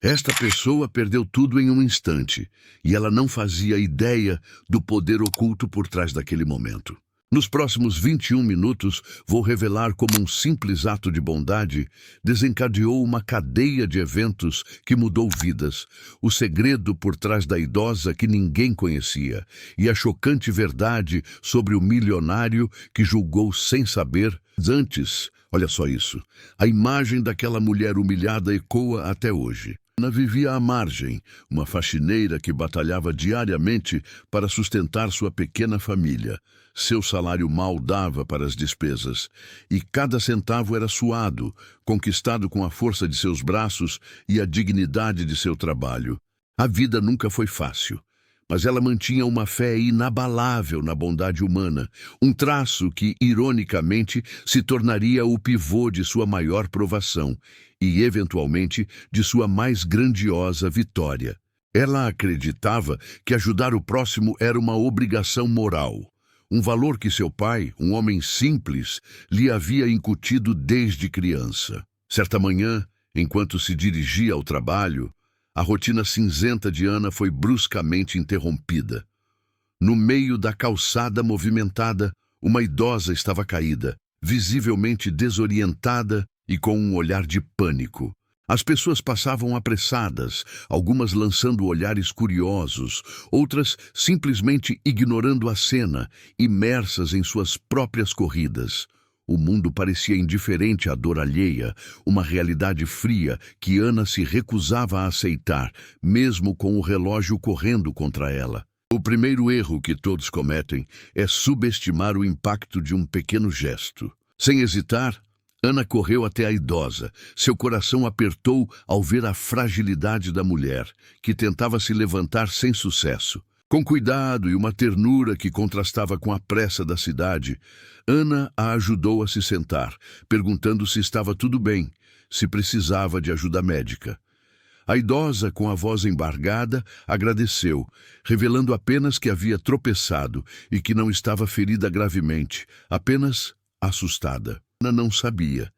Esta pessoa perdeu tudo em um instante, e ela não fazia ideia do poder oculto por trás daquele momento. Nos próximos 21 minutos, vou revelar como um simples ato de bondade desencadeou uma cadeia de eventos que mudou vidas, o segredo por trás da idosa que ninguém conhecia e a chocante verdade sobre o milionário que julgou sem saber antes. Olha só isso. A imagem daquela mulher humilhada ecoa até hoje. Ana vivia à margem, uma faxineira que batalhava diariamente para sustentar sua pequena família. Seu salário mal dava para as despesas, e cada centavo era suado, conquistado com a força de seus braços e a dignidade de seu trabalho. A vida nunca foi fácil, mas ela mantinha uma fé inabalável na bondade humana, um traço que, ironicamente, se tornaria o pivô de sua maior provação e, eventualmente, de sua mais grandiosa vitória. Ela acreditava que ajudar o próximo era uma obrigação moral, um valor que seu pai, um homem simples, lhe havia incutido desde criança. Certa manhã, enquanto se dirigia ao trabalho, a rotina cinzenta de Ana foi bruscamente interrompida. No meio da calçada movimentada, uma idosa estava caída, visivelmente desorientada e com um olhar de pânico. As pessoas passavam apressadas, algumas lançando olhares curiosos, outras simplesmente ignorando a cena, imersas em suas próprias corridas. O mundo parecia indiferente à dor alheia, uma realidade fria que Ana se recusava a aceitar, mesmo com o relógio correndo contra ela. O primeiro erro que todos cometem é subestimar o impacto de um pequeno gesto. Sem hesitar, Ana correu até a idosa. Seu coração apertou ao ver a fragilidade da mulher, que tentava se levantar sem sucesso. Com cuidado e uma ternura que contrastava com a pressa da cidade, Ana a ajudou a se sentar, perguntando se estava tudo bem, se precisava de ajuda médica. A idosa, com a voz embargada, agradeceu, revelando apenas que havia tropeçado e que não estava ferida gravemente, apenas assustada. Ana não sabia,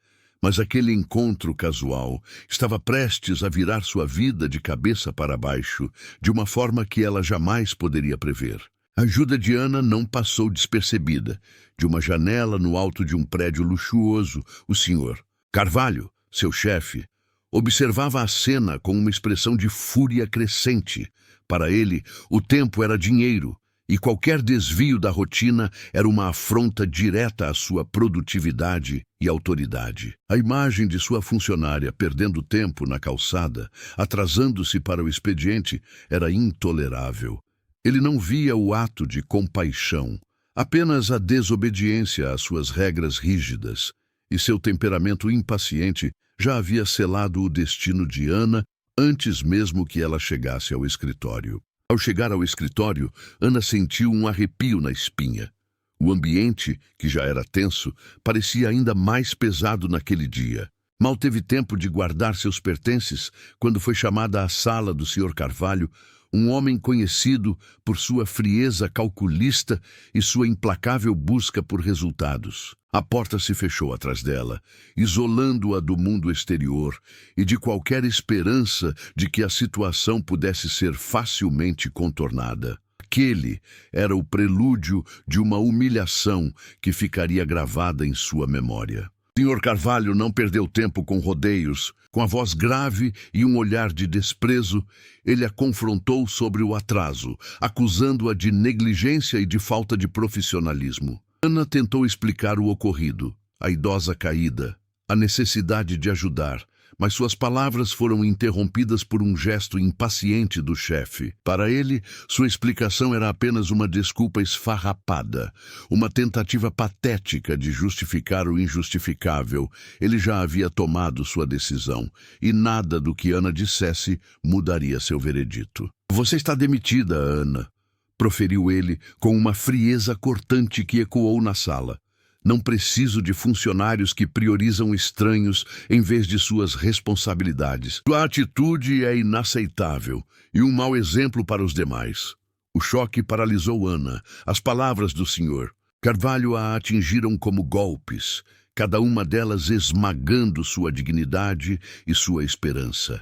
mas aquele encontro casual estava prestes a virar sua vida de cabeça para baixo, de uma forma que ela jamais poderia prever. A ajuda de Ana não passou despercebida. De uma janela no alto de um prédio luxuoso, o Sr. Carvalho, seu chefe, observava a cena com uma expressão de fúria crescente. Para ele, o tempo era dinheiro, e qualquer desvio da rotina era uma afronta direta à sua produtividade e autoridade. A imagem de sua funcionária perdendo tempo na calçada, atrasando-se para o expediente, era intolerável. Ele não via o ato de compaixão, apenas a desobediência às suas regras rígidas, e seu temperamento impaciente já havia selado o destino de Ana antes mesmo que ela chegasse ao escritório. Ao chegar ao escritório, Ana sentiu um arrepio na espinha. O ambiente, que já era tenso, parecia ainda mais pesado naquele dia. Mal teve tempo de guardar seus pertences quando foi chamada à sala do Sr. Carvalho, um homem conhecido por sua frieza calculista e sua implacável busca por resultados. A porta se fechou atrás dela, isolando-a do mundo exterior e de qualquer esperança de que a situação pudesse ser facilmente contornada. Aquele era o prelúdio de uma humilhação que ficaria gravada em sua memória. O Sr. Carvalho não perdeu tempo com rodeios. Com a voz grave e um olhar de desprezo, ele a confrontou sobre o atraso, acusando-a de negligência e de falta de profissionalismo. Ana tentou explicar o ocorrido, a idosa caída, a necessidade de ajudar, mas suas palavras foram interrompidas por um gesto impaciente do chefe. Para ele, sua explicação era apenas uma desculpa esfarrapada, uma tentativa patética de justificar o injustificável. Ele já havia tomado sua decisão, e nada do que Ana dissesse mudaria seu veredito. "Você está demitida, Ana", proferiu ele com uma frieza cortante que ecoou na sala. "Não preciso de funcionários que priorizam estranhos em vez de suas responsabilidades. Sua atitude é inaceitável e um mau exemplo para os demais." O choque paralisou Ana. As palavras do Sr. Carvalho a atingiram como golpes, cada uma delas esmagando sua dignidade e sua esperança.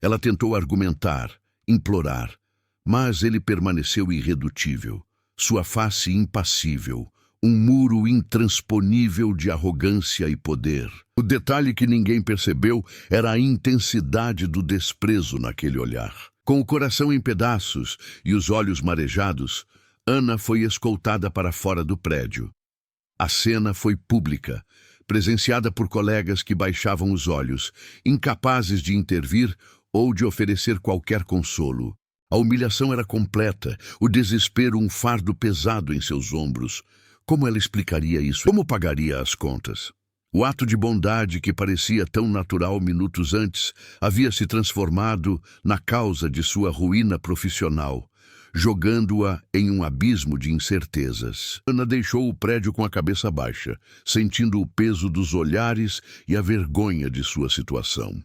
Ela tentou argumentar, implorar, mas ele permaneceu irredutível, sua face impassível, um muro intransponível de arrogância e poder. O detalhe que ninguém percebeu era a intensidade do desprezo naquele olhar. Com o coração em pedaços e os olhos marejados, Ana foi escoltada para fora do prédio. A cena foi pública, presenciada por colegas que baixavam os olhos, incapazes de intervir ou de oferecer qualquer consolo. A humilhação era completa, o desespero um fardo pesado em seus ombros. Como ela explicaria isso? Como pagaria as contas? O ato de bondade que parecia tão natural minutos antes havia se transformado na causa de sua ruína profissional, jogando-a em um abismo de incertezas. Ana deixou o prédio com a cabeça baixa, sentindo o peso dos olhares e a vergonha de sua situação.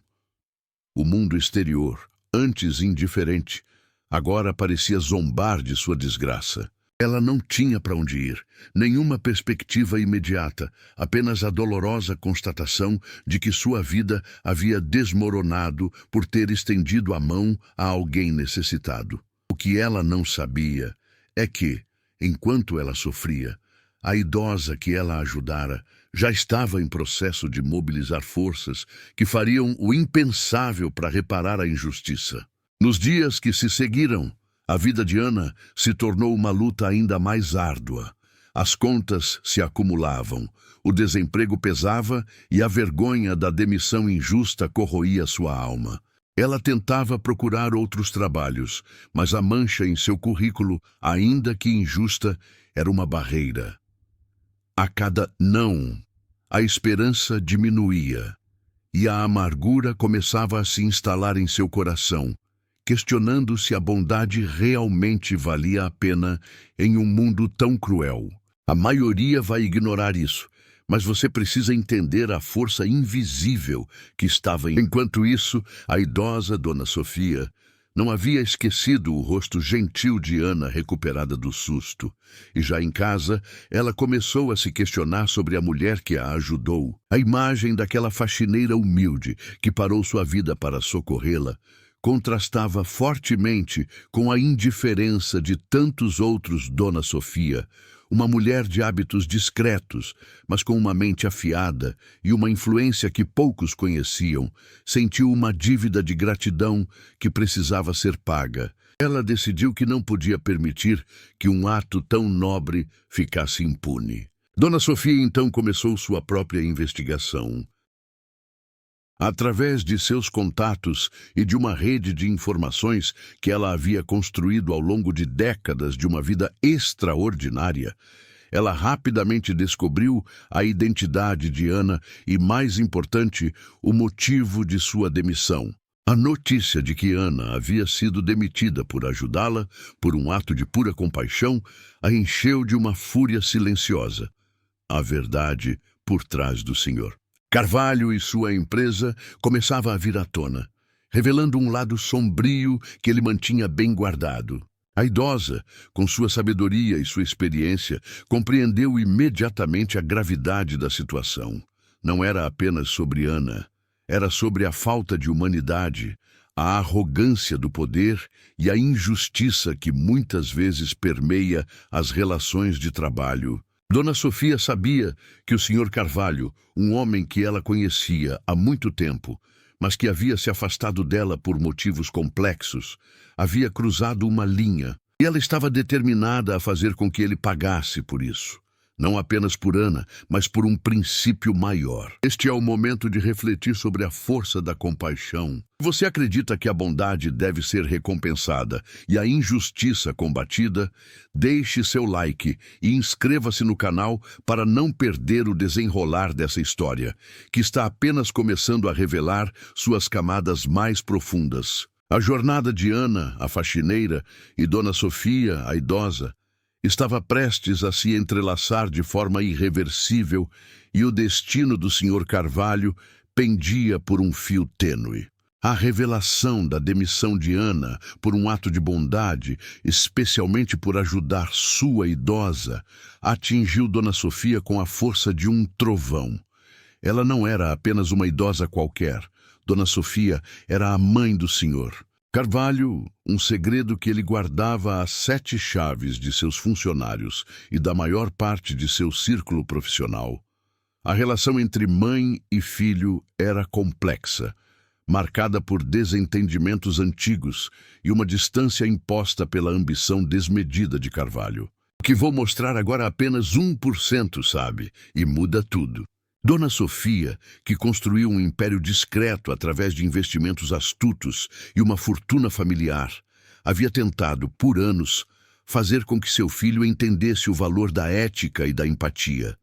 O mundo exterior, antes indiferente, agora parecia zombar de sua desgraça. Ela não tinha para onde ir, nenhuma perspectiva imediata, apenas a dolorosa constatação de que sua vida havia desmoronado por ter estendido a mão a alguém necessitado. O que ela não sabia é que, enquanto ela sofria, a idosa que ela ajudara já estava em processo de mobilizar forças que fariam o impensável para reparar a injustiça. Nos dias que se seguiram, a vida de Ana se tornou uma luta ainda mais árdua. As contas se acumulavam, o desemprego pesava e a vergonha da demissão injusta corroía sua alma. Ela tentava procurar outros trabalhos, mas a mancha em seu currículo, ainda que injusta, era uma barreira. A cada não, a esperança diminuía, e a amargura começava a se instalar em seu coração, questionando se a bondade realmente valia a pena em um mundo tão cruel. A maioria vai ignorar isso, mas você precisa entender a força invisível que estava em... Enquanto isso, a idosa Dona Sofia não havia esquecido o rosto gentil de Ana recuperada do susto, e já em casa, ela começou a se questionar sobre a mulher que a ajudou. A imagem daquela faxineira humilde que parou sua vida para socorrê-la contrastava fortemente com a indiferença de tantos outros Dona Sofia, uma mulher de hábitos discretos, mas com uma mente afiada e uma influência que poucos conheciam, sentiu uma dívida de gratidão que precisava ser paga. Ela decidiu que não podia permitir que um ato tão nobre ficasse impune. Dona Sofia então começou sua própria investigação. Através de seus contatos e de uma rede de informações que ela havia construído ao longo de décadas de uma vida extraordinária, ela rapidamente descobriu a identidade de Ana e, mais importante, o motivo de sua demissão. A notícia de que Ana havia sido demitida por ajudá-la, por um ato de pura compaixão, a encheu de uma fúria silenciosa. A verdade por trás do Senhor. Carvalho e sua empresa começava a vir à tona, revelando um lado sombrio que ele mantinha bem guardado. A idosa, com sua sabedoria e sua experiência, compreendeu imediatamente a gravidade da situação. Não era apenas sobre Ana, era sobre a falta de humanidade, a arrogância do poder e a injustiça que muitas vezes permeia as relações de trabalho. Dona Sofia sabia que o Sr. Carvalho, um homem que ela conhecia há muito tempo, mas que havia se afastado dela por motivos complexos, havia cruzado uma linha, e ela estava determinada a fazer com que ele pagasse por isso. Não apenas por Ana, mas por um princípio maior. Este é o momento de refletir sobre a força da compaixão. Você acredita que a bondade deve ser recompensada e a injustiça combatida? Deixe seu like e inscreva-se no canal para não perder o desenrolar dessa história, que está apenas começando a revelar suas camadas mais profundas. A jornada de Ana, a faxineira, e Dona Sofia, a idosa, estava prestes a se entrelaçar de forma irreversível e o destino do Sr. Carvalho pendia por um fio tênue. A revelação da demissão de Ana por um ato de bondade, especialmente por ajudar sua idosa, atingiu Dona Sofia com a força de um trovão. Ela não era apenas uma idosa qualquer. Dona Sofia era a mãe do senhor. Carvalho, um segredo que ele guardava às 7 chaves de seus funcionários e da maior parte de seu círculo profissional. A relação entre mãe e filho era complexa, marcada por desentendimentos antigos e uma distância imposta pela ambição desmedida de Carvalho. O que vou mostrar agora apenas 1%, sabe? E muda tudo. Dona Sofia, que construiu um império discreto através de investimentos astutos e uma fortuna familiar, havia tentado, por anos, fazer com que seu filho entendesse o valor da ética e da empatia.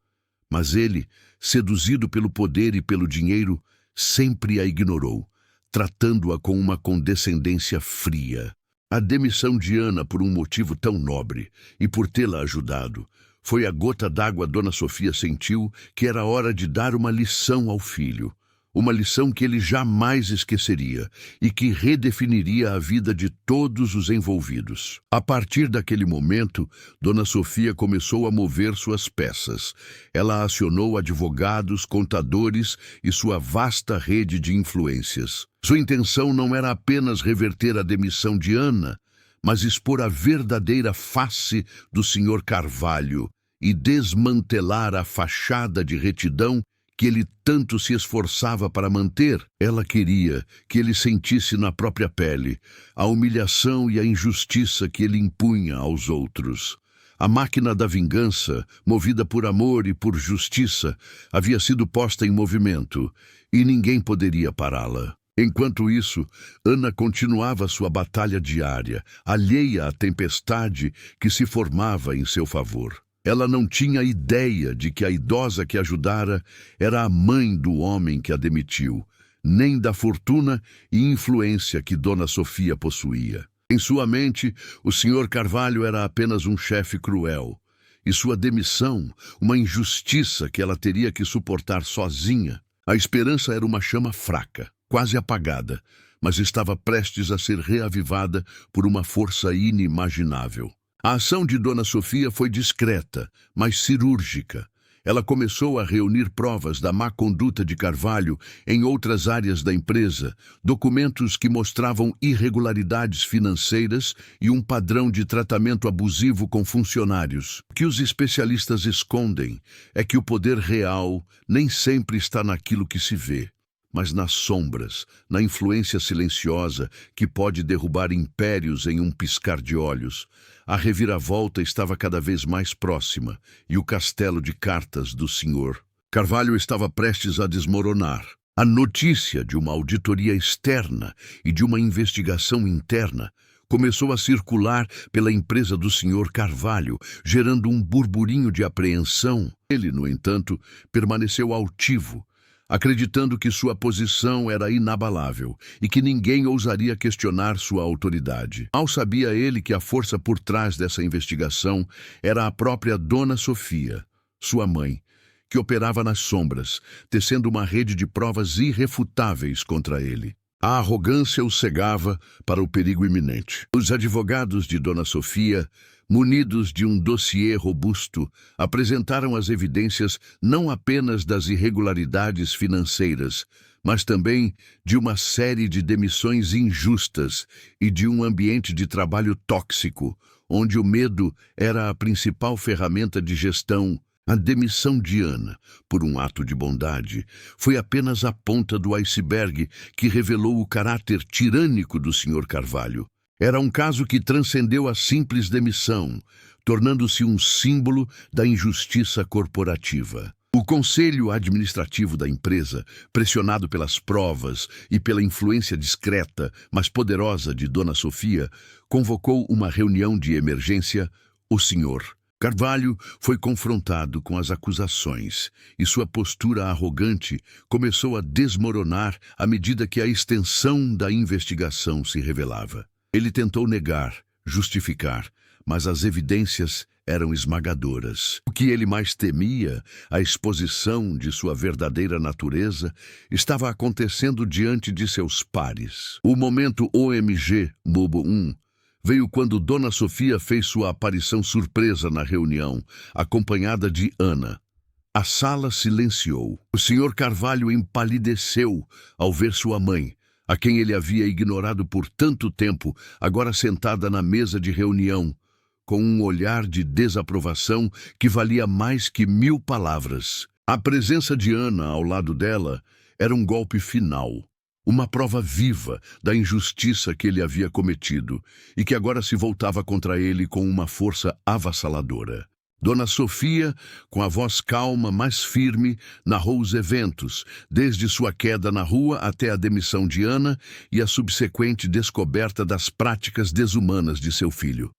Mas ele, seduzido pelo poder e pelo dinheiro, sempre a ignorou, tratando-a com uma condescendência fria. A demissão de Ana por um motivo tão nobre e por tê-la ajudado foi a gota d'água. Dona Sofia sentiu que era hora de dar uma lição ao filho, uma lição que ele jamais esqueceria e que redefiniria a vida de todos os envolvidos. A partir daquele momento, Dona Sofia começou a mover suas peças. Ela acionou advogados, contadores e sua vasta rede de influências. Sua intenção não era apenas reverter a demissão de Ana, mas expor a verdadeira face do Sr. Carvalho e desmantelar a fachada de retidão que ele tanto se esforçava para manter. Ela queria que ele sentisse na própria pele a humilhação e a injustiça que ele impunha aos outros. A máquina da vingança, movida por amor e por justiça, havia sido posta em movimento, e ninguém poderia pará-la. Enquanto isso, Ana continuava sua batalha diária, alheia à tempestade que se formava em seu favor. Ela não tinha ideia de que a idosa que ajudara era a mãe do homem que a demitiu, nem da fortuna e influência que Dona Sofia possuía. Em sua mente, o Sr. Carvalho era apenas um chefe cruel, e sua demissão, uma injustiça que ela teria que suportar sozinha. A esperança era uma chama fraca, quase apagada, mas estava prestes a ser reavivada por uma força inimaginável. A ação de Dona Sofia foi discreta, mas cirúrgica. Ela começou a reunir provas da má conduta de Carvalho em outras áreas da empresa, documentos que mostravam irregularidades financeiras e um padrão de tratamento abusivo com funcionários. O que os especialistas escondem é que o poder real nem sempre está naquilo que se vê, mas nas sombras, na influência silenciosa que pode derrubar impérios em um piscar de olhos. A reviravolta estava cada vez mais próxima e o castelo de cartas do senhor Carvalho estava prestes a desmoronar. A notícia de uma auditoria externa e de uma investigação interna começou a circular pela empresa do senhor Carvalho, gerando um burburinho de apreensão. Ele, no entanto, permaneceu altivo, acreditando que sua posição era inabalável e que ninguém ousaria questionar sua autoridade. Mal sabia ele que a força por trás dessa investigação era a própria Dona Sofia, sua mãe, que operava nas sombras, tecendo uma rede de provas irrefutáveis contra ele. A arrogância o cegava para o perigo iminente. Os advogados de Dona Sofia, munidos de um dossiê robusto, apresentaram as evidências não apenas das irregularidades financeiras, mas também de uma série de demissões injustas e de um ambiente de trabalho tóxico, onde o medo era a principal ferramenta de gestão. A demissão de Ana, por um ato de bondade, foi apenas a ponta do iceberg que revelou o caráter tirânico do Sr. Carvalho. Era um caso que transcendeu a simples demissão, tornando-se um símbolo da injustiça corporativa. O conselho administrativo da empresa, pressionado pelas provas e pela influência discreta, mas poderosa de Dona Sofia, convocou uma reunião de emergência. O Sr. Carvalho foi confrontado com as acusações e sua postura arrogante começou a desmoronar à medida que a extensão da investigação se revelava. Ele tentou negar, justificar, mas as evidências eram esmagadoras. O que ele mais temia, a exposição de sua verdadeira natureza, estava acontecendo diante de seus pares. O momento OMG Bobo 1 veio quando Dona Sofia fez sua aparição surpresa na reunião, acompanhada de Ana. A sala silenciou. O Sr. Carvalho empalideceu ao ver sua mãe, a quem ele havia ignorado por tanto tempo, agora sentada na mesa de reunião, com um olhar de desaprovação que valia mais que 1000 palavras. A presença de Ana ao lado dela era um golpe final, uma prova viva da injustiça que ele havia cometido e que agora se voltava contra ele com uma força avassaladora. Dona Sofia, com a voz calma, mas firme, narrou os eventos, desde sua queda na rua até a demissão de Ana e a subsequente descoberta das práticas desumanas de seu filho.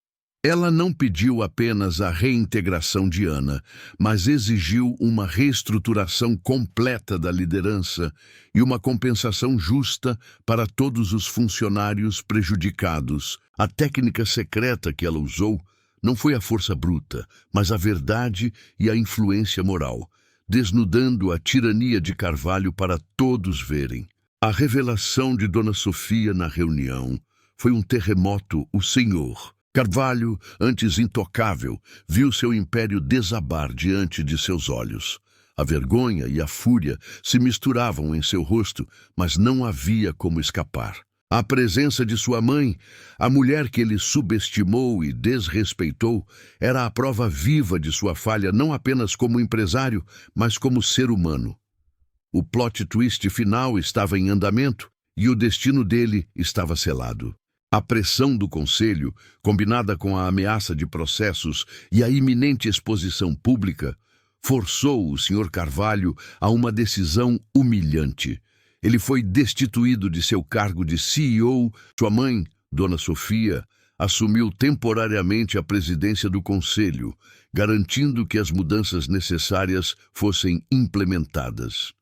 Ela não pediu apenas a reintegração de Ana, mas exigiu uma reestruturação completa da liderança e uma compensação justa para todos os funcionários prejudicados. A técnica secreta que ela usou não foi a força bruta, mas a verdade e a influência moral, desnudando a tirania de Carvalho para todos verem. A revelação de Dona Sofia na reunião foi um terremoto. O senhor Carvalho, antes intocável, viu seu império desabar diante de seus olhos. A vergonha e a fúria se misturavam em seu rosto, mas não havia como escapar. A presença de sua mãe, a mulher que ele subestimou e desrespeitou, era a prova viva de sua falha não apenas como empresário, mas como ser humano. O plot twist final estava em andamento e o destino dele estava selado. A pressão do conselho, combinada com a ameaça de processos e a iminente exposição pública, forçou o Sr. Carvalho a uma decisão humilhante. Ele foi destituído de seu cargo de CEO. Sua mãe, Dona Sofia, assumiu temporariamente a presidência do conselho, garantindo que as mudanças necessárias fossem implementadas.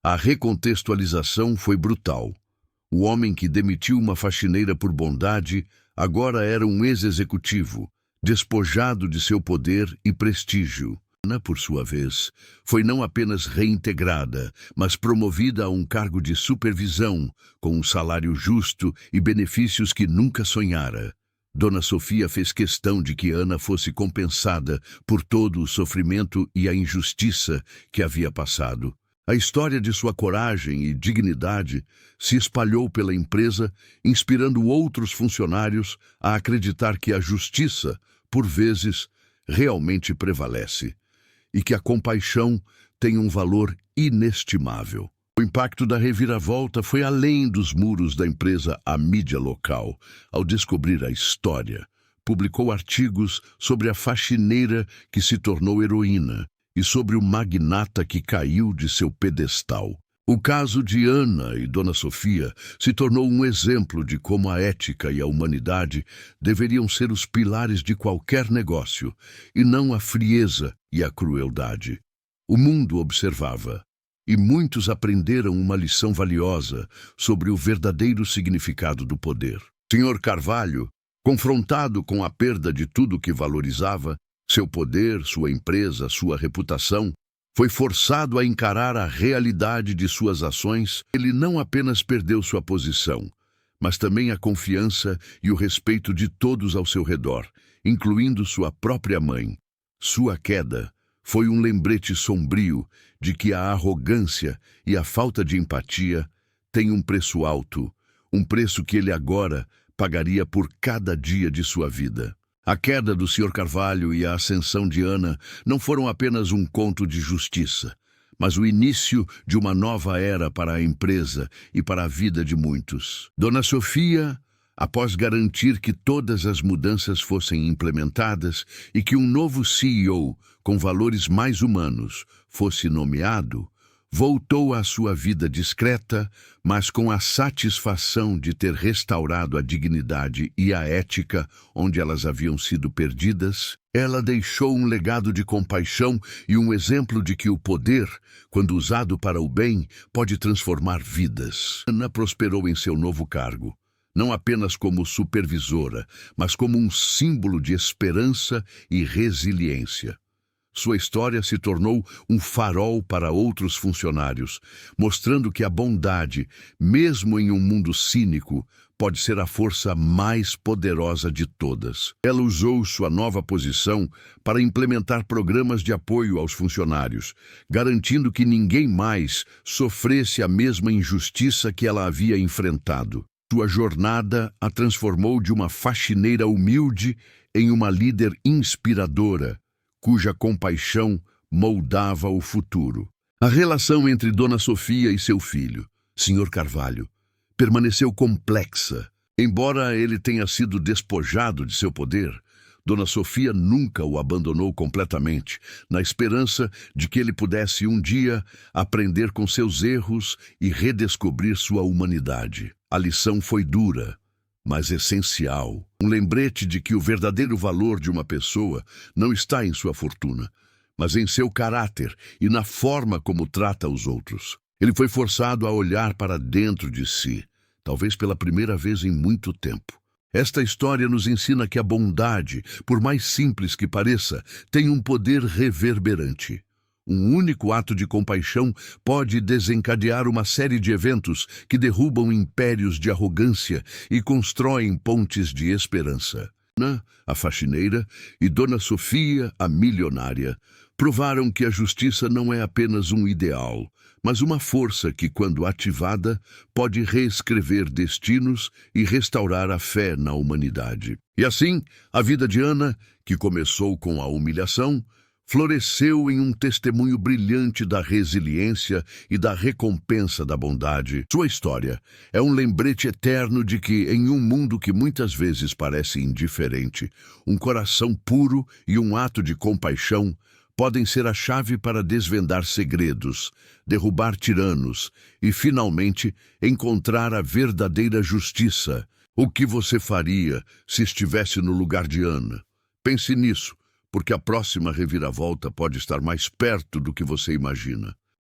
A recontextualização foi brutal. O homem que demitiu uma faxineira por bondade agora era um ex-executivo, despojado de seu poder e prestígio. Ana, por sua vez, foi não apenas reintegrada, mas promovida a um cargo de supervisão, com um salário justo e benefícios que nunca sonhara. Dona Sofia fez questão de que Ana fosse compensada por todo o sofrimento e a injustiça que havia passado. A história de sua coragem e dignidade se espalhou pela empresa, inspirando outros funcionários a acreditar que a justiça, por vezes, realmente prevalece e que a compaixão tem um valor inestimável. O impacto da reviravolta foi além dos muros da empresa. A mídia local, ao descobrir a história, publicou artigos sobre a faxineira que se tornou heroína e sobre o magnata que caiu de seu pedestal. O caso de Ana e Dona Sofia se tornou um exemplo de como a ética e a humanidade deveriam ser os pilares de qualquer negócio, e não a frieza e a crueldade. O mundo observava, e muitos aprenderam uma lição valiosa sobre o verdadeiro significado do poder. Sr. Carvalho, confrontado com a perda de tudo que valorizava, seu poder, sua empresa, sua reputação, foi forçado a encarar a realidade de suas ações. Ele não apenas perdeu sua posição, mas também a confiança e o respeito de todos ao seu redor, incluindo sua própria mãe. Sua queda foi um lembrete sombrio de que a arrogância e a falta de empatia têm um preço alto, um preço que ele agora pagaria por cada dia de sua vida. A queda do Sr. Carvalho e a ascensão de Ana não foram apenas um conto de justiça, mas o início de uma nova era para a empresa e para a vida de muitos. Dona Sofia, após garantir que todas as mudanças fossem implementadas e que um novo CEO com valores mais humanos fosse nomeado, voltou à sua vida discreta, mas com a satisfação de ter restaurado a dignidade e a ética onde elas haviam sido perdidas. Ela deixou um legado de compaixão e um exemplo de que o poder, quando usado para o bem, pode transformar vidas. Ana prosperou em seu novo cargo, não apenas como supervisora, mas como um símbolo de esperança e resiliência. Sua história se tornou um farol para outros funcionários, mostrando que a bondade, mesmo em um mundo cínico, pode ser a força mais poderosa de todas. Ela usou sua nova posição para implementar programas de apoio aos funcionários, garantindo que ninguém mais sofresse a mesma injustiça que ela havia enfrentado. Sua jornada a transformou de uma faxineira humilde em uma líder inspiradora, cuja compaixão moldava o futuro. A relação entre Dona Sofia e seu filho, Sr. Carvalho, permaneceu complexa. Embora ele tenha sido despojado de seu poder, Dona Sofia nunca o abandonou completamente, na esperança de que ele pudesse um dia aprender com seus erros e redescobrir sua humanidade. A lição foi dura, mas essencial. Um lembrete de que o verdadeiro valor de uma pessoa não está em sua fortuna, mas em seu caráter e na forma como trata os outros. Ele foi forçado a olhar para dentro de si, talvez pela primeira vez em muito tempo. Esta história nos ensina que a bondade, por mais simples que pareça, tem um poder reverberante. Um único ato de compaixão pode desencadear uma série de eventos que derrubam impérios de arrogância e constroem pontes de esperança. Ana, a faxineira, e Dona Sofia, a milionária, provaram que a justiça não é apenas um ideal, mas uma força que, quando ativada, pode reescrever destinos e restaurar a fé na humanidade. E assim, a vida de Ana, que começou com a humilhação, floresceu em um testemunho brilhante da resiliência e da recompensa da bondade. Sua história é um lembrete eterno de que, em um mundo que muitas vezes parece indiferente, um coração puro e um ato de compaixão podem ser a chave para desvendar segredos, derrubar tiranos e, finalmente, encontrar a verdadeira justiça. O que você faria se estivesse no lugar de Ana? Pense nisso, porque a próxima reviravolta pode estar mais perto do que você imagina.